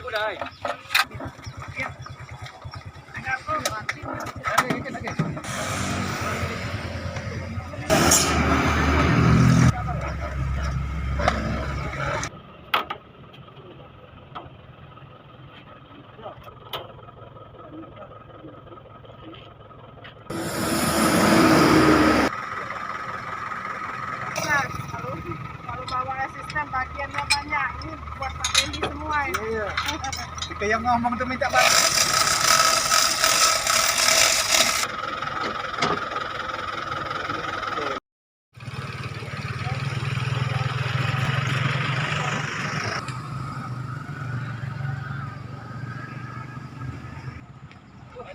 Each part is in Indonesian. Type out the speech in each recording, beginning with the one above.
Kalau bawa asisten bagiannya banyak, ini buat Pak Dendi semua ini. Iya. Kita yang ngomong tuh minta bantu.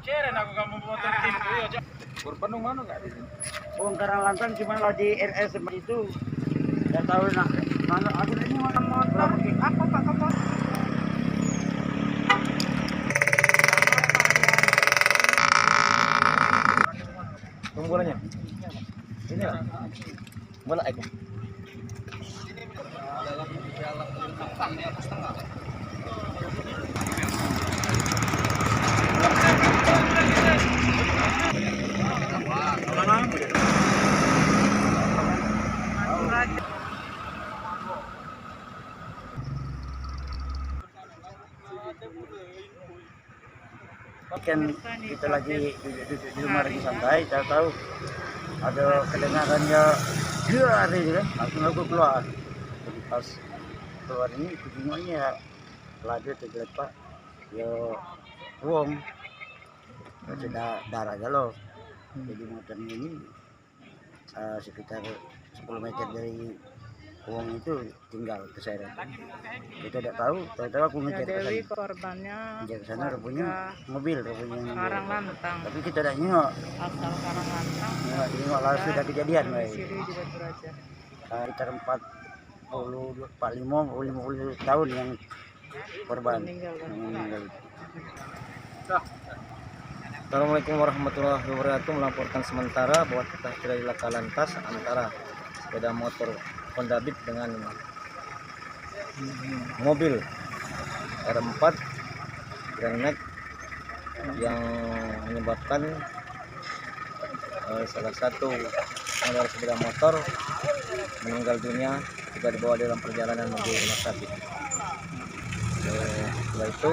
Ceren aku kamu motor tim itu. Berpenuh mana enggak di sini? Bongkaran lantan cuma lagi RS itu. Enggak tahu nak mana aku ini mana motor. Apa Pak Kapol? Tunggu bolanya. Ini lah. Bola aja. Dalam di atas tengah. Kan kita lagi duduk di rumah lagi santai, tahu ada kedengarannya dia gitu kan, langsung aku keluar. Jadi pas keluar ini bingungnya lagi tergeletak yo uang sudah darah galau. Jadi motor ini sekitar 10 meter dari uang itu tinggal terseret. Kita tidak tahu aku ngejar ke sana. Korbannya Ngejar ke sana rupanya mobil rupanya. Karang-Lantang. Tapi kita tidak nengok. Asal Karang-Lantang. Nengok langsung sudah kejadian. Siri juga Toraja. Sekitar 50 tahun yang korban meninggal. Assalamualaikum warahmatullahi wabarakatuh. Melaporkan sementara bahwa kita terjadi laka lantas antara sepeda motor Honda Beat dengan mobil R4 Grand Max yang menyebabkan salah satu pengendara sepeda motor meninggal dunia jika dibawa dalam perjalanan menuju rumah sakit. Setelah itu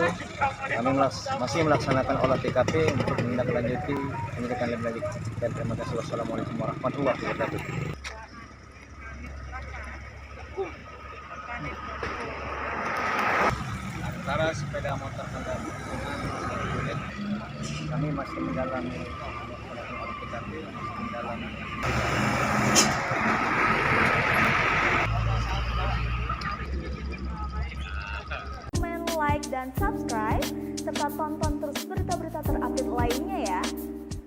kami masih melaksanakan olah TKP untuk menindaklanjuti penyidikan lebih lanjut. Dan terima kasih. Wassalamualaikum warahmatullahi wabarakatuh. Antara sepeda motor Honda dengan kami masih mendalami olah TKP, masih mendalami